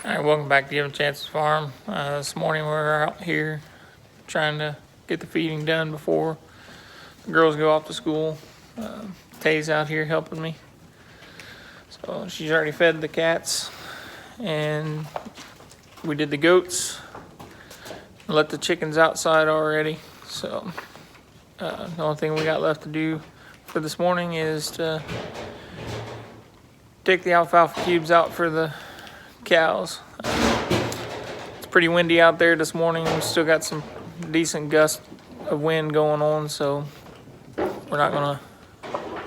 Alright, welcome back to Given Chances Farm. This morning we're out here trying to get the feeding done before the girls go off to school. Tay's out here helping me. So she's already fed the cats and we did the goats. Let the chickens outside already. So the only thing we got left to do for this morning is to take the alfalfa cubes out for the cows. It's pretty windy out there this morning. We still got some decent gusts of wind going on, so we're not gonna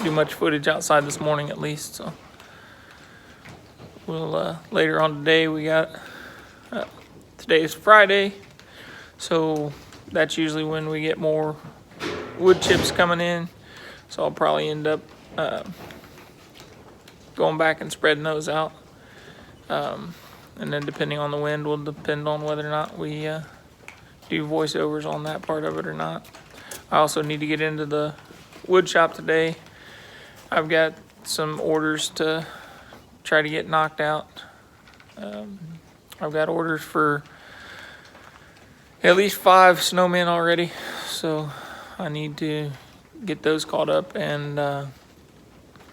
do much footage outside this morning at least. So we'll later on today, we got today is Friday, so that's usually when we get more wood chips coming in, so I'll probably end up going back and spreading those out. And then depending on the wind will depend on whether or not we do voiceovers on that part of it or not. I also need to get into the wood shop today. I've got some orders to try to get knocked out. I've got orders for at least 5 snowmen already, so I need to get those caught up, and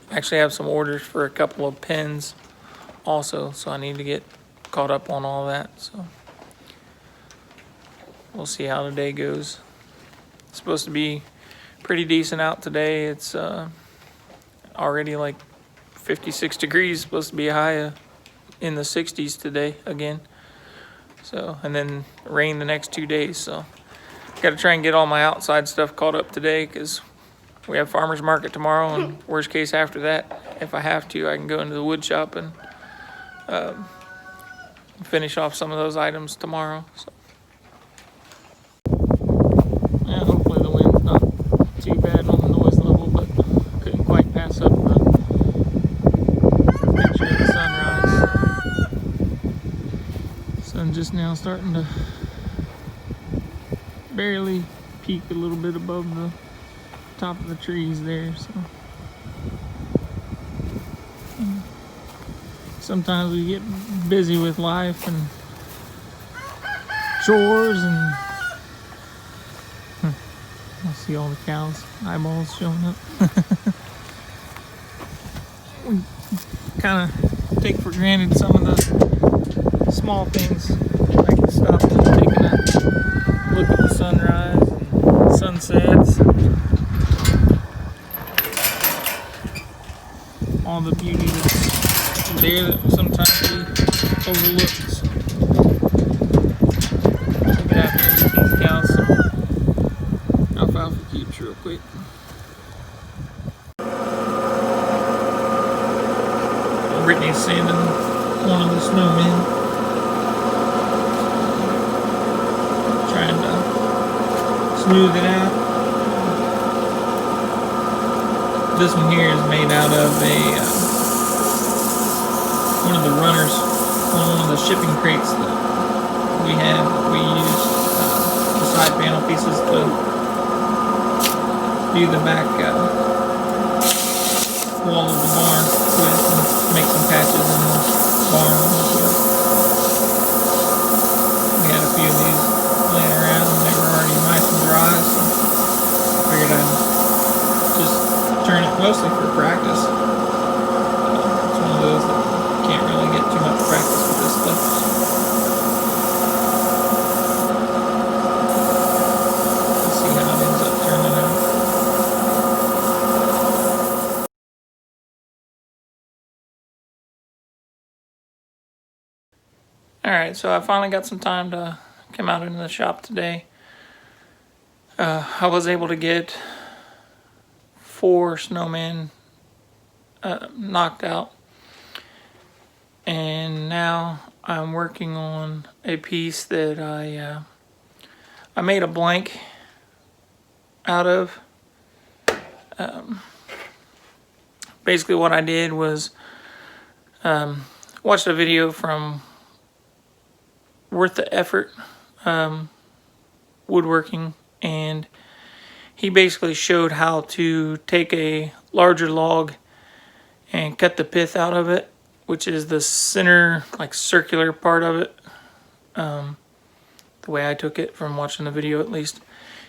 actually have some orders for a couple of pens also, so I need to get caught up on all that. So we'll see how the day goes. It's supposed to be pretty decent out today. It's already like 56 degrees, supposed to be a high in the 60s today again. So, and then rain the next 2 days. So got to try and get all my outside stuff caught up today, because we have farmers market tomorrow, and worst case after that, if I have to, I can go into the wood shop and finish off some of those items tomorrow. So yeah, hopefully the wind's not too bad on the noise level, but couldn't quite pass up the picture of the sunrise. Sun just now starting to barely peak a little bit above the top of the trees there. So sometimes we get busy with life and chores, and I see all the cows' eyeballs showing up. We kind of take for granted some of the small things, like stop and taking a look at the sunrise and sunsets, and all the beauty that's there that sometimes we overlook. So get out there and get these cows some alfalfa cubes real quick. Brittany's sanding one of the snowmen, trying to smooth it out. This one here is made out of one of the runners on one of the shipping crates that we have. We use the side panel pieces to do the back wall of the barn with, and make some patches in the barn. We had a few of these laying around, and they were already nice and dry, so I figured I'd just turn it mostly for practice. It's one of those that can't really get too much practice with this stuff. Let's see how it ends up turning out. Alright, so I finally got some time to come out into the shop today. I was able to get 4 snowmen knocked out. And now I'm working on a piece that I made a blank out of. Basically what I did was watched a video from Worth the Effort Woodworking, and he basically showed how to take a larger log and cut the pith out of it which is the center, like circular part of it. The way I took it from watching the video, at least,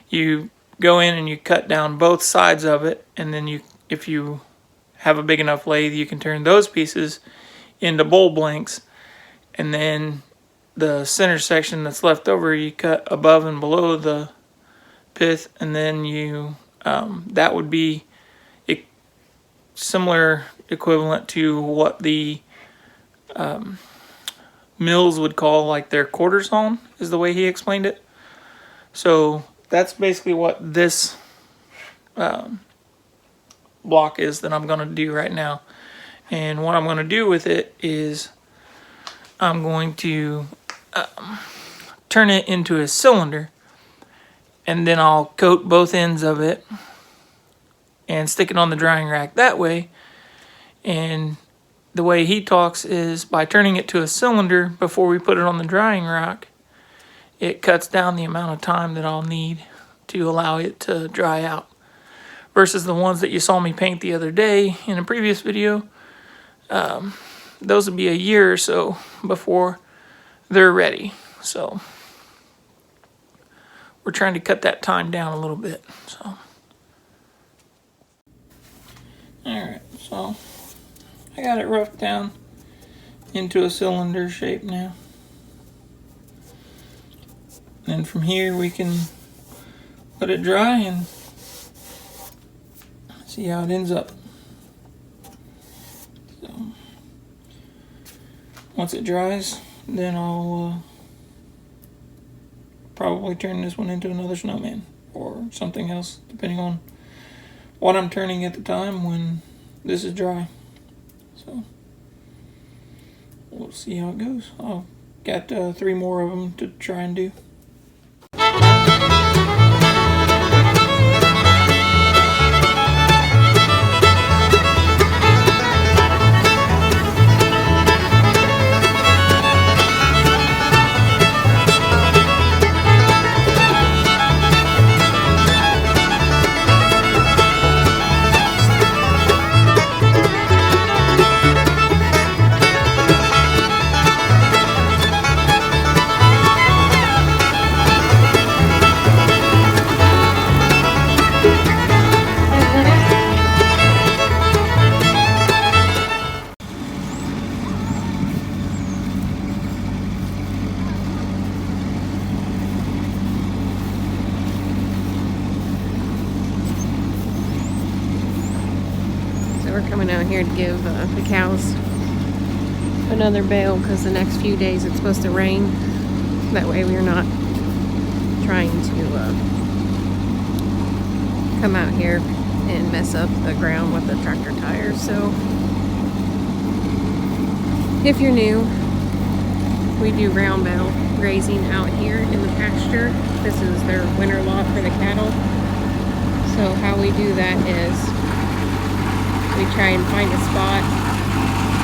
you go in and you cut down both sides of it, and then if you have a big enough lathe, you can turn those pieces into bowl blanks, and then the center section that's left over, you cut above and below the pith, and then you that would be similar equivalent to what the mills would call like their quarter sawn, is the way he explained it. So that's basically what this block is that I'm going to do right now. And what I'm going to do with it is I'm going to turn it into a cylinder, and then I'll coat both ends of it and stick it on the drying rack that way. And the way he talks is by turning it to a cylinder before we put it on the drying rack, it cuts down the amount of time that I'll need to allow it to dry out. Versus the ones that you saw me paint the other day in a previous video, those would be a year or so before they're ready. So we're trying to cut that time down a little bit. So, alright, so I got it roughed down into a cylinder shape now. And from here we can let it dry and see how it ends up. So once it dries, then I'll probably turn this one into another snowman or something else, depending on what I'm turning at the time when this is dry. So we'll see how it goes. I've got 3 more of them to try and do. We're coming out here to give the cows another bale because the next few days it's supposed to rain. That way we're not trying to come out here and mess up the ground with the tractor tires. So if you're new, we do round bale grazing out here in the pasture. This is their winter lot for the cattle. So how we do that is we try and find a spot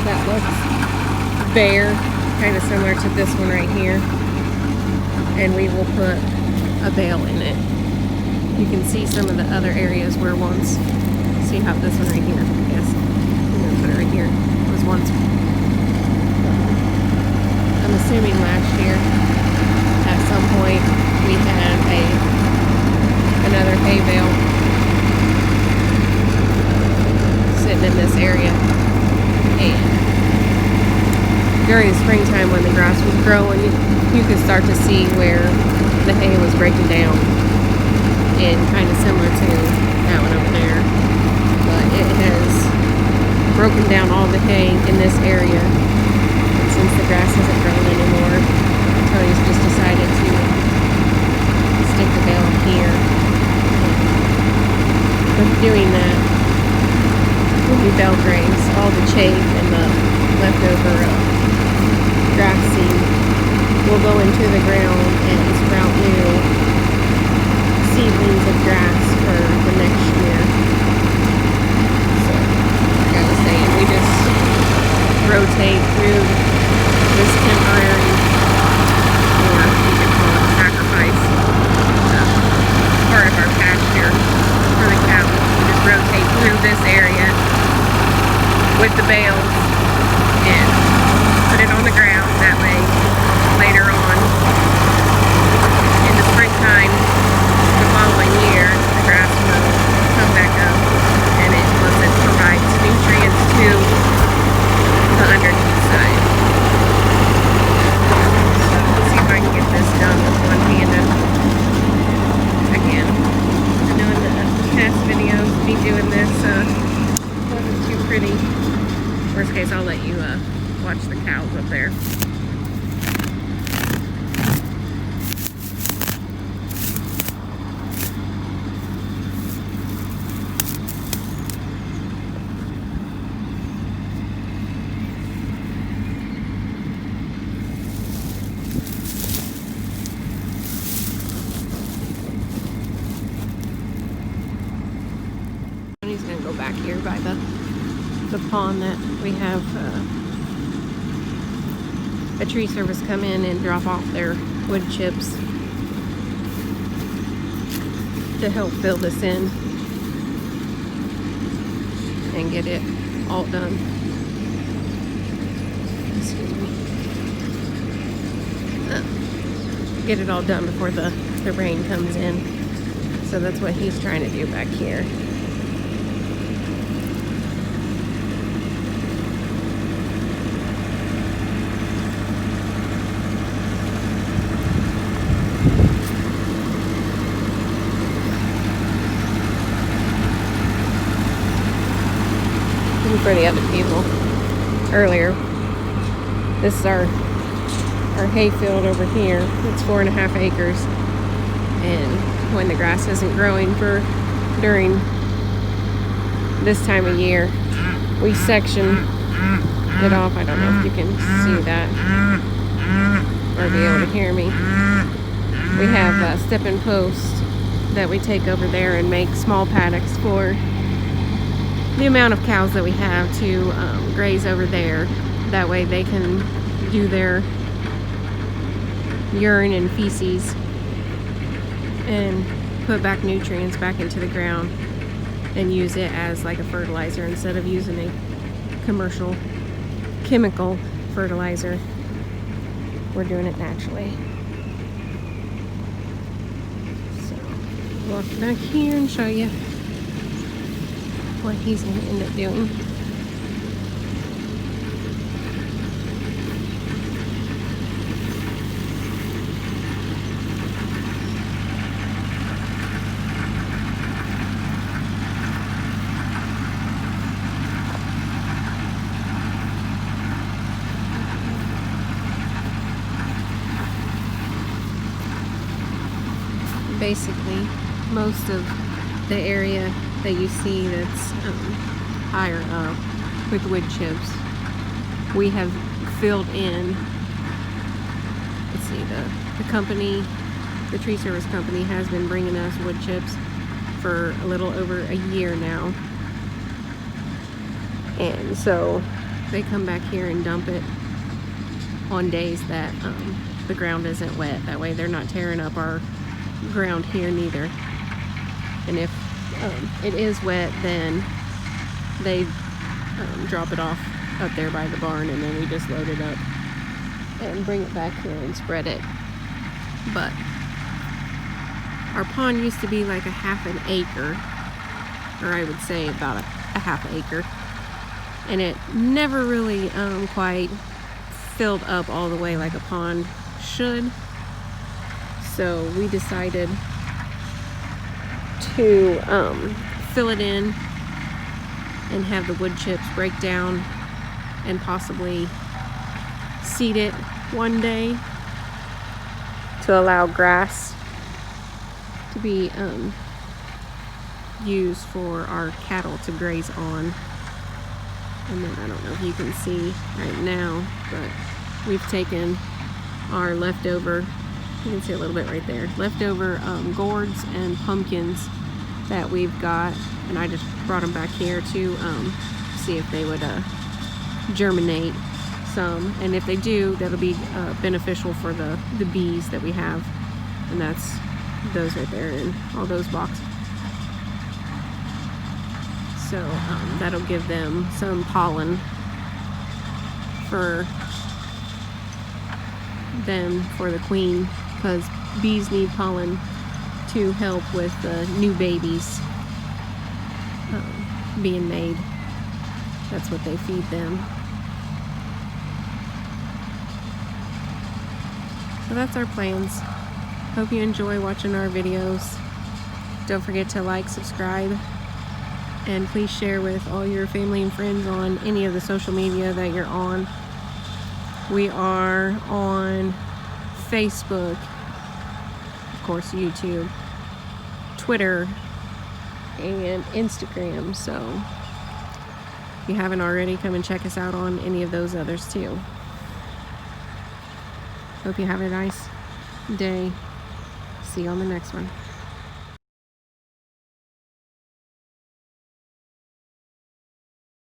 that looks bare, kind of similar to this one right here, and we will put a bale in it. You can see some of the other areas where once, see how this one right here, yes, I'm going to put it right here, was once, I'm assuming last year, at some point, we had another hay bale sitting in this area, and during the springtime when the grass was growing, you could start to see where the hay was breaking down, and kind of similar to that one over there, but it has broken down all the hay in this area. And since the grass isn't growing anymore, Tony's just decided to stick the bale here. With doing that, when we bale graze, all the chaff and the leftover grass seed will go into the ground and sprout new seedlings of grass for the next year. So, like I was saying, we just rotate through this temporary, or you can call it sacrifice, part of our pasture for the cattle. We just rotate through this area with the bales and go back here by the pond that we have a tree service come in and drop off their wood chips to help fill this in and get it all done. Excuse me. Get it all done before the rain comes in. So that's what he's trying to do back here. For the other people earlier, this is our hay field over here. It's 4.5 acres, and when the grass isn't growing during this time of year, we section it off. I don't know if you can see that or be able to hear me. We have stepping posts that we take over there and make small paddocks for the amount of cows that we have to graze over there. That way they can do their urine and feces and put back nutrients back into the ground and use it as like a fertilizer instead of using a commercial chemical fertilizer. We're doing it naturally. So walk back here and show you what he's going to end up doing. Basically, most of the area that you see that's higher up with wood chips, we have filled in. Let's see, the company, the tree service company, has been bringing us wood chips for a little over a year now, and so they come back here and dump it on days that the ground isn't wet. That way they're not tearing up our ground here neither. And if it is wet, then they drop it off up there by the barn, and then we just load it up and bring it back here and spread it. But our pond used to be like a half an acre, or I would say about a half acre, and it never really quite filled up all the way like a pond should. So we decided to fill it in and have the wood chips break down and possibly seed it one day to allow grass to be used for our cattle to graze on. And then I don't know if you can see right now, but we've taken our leftover, you can see a little bit right there, leftover gourds and pumpkins that we've got, and I just brought them back here to see if they would germinate some, and if they do, that'll be beneficial for the bees that we have, and that's those right there in all those boxes. So that'll give them some pollen for them, for the queen, because bees need pollen to help with the new babies being made. That's what they feed them. So that's our plans. Hope you enjoy watching our videos. Don't forget to like, subscribe, and please share with all your family and friends on any of the social media that you're on. We are on Facebook, of course, YouTube, Twitter, and Instagram. So if you haven't already, come and check us out on any of those others too. Hope you have a nice day. See you on the next one.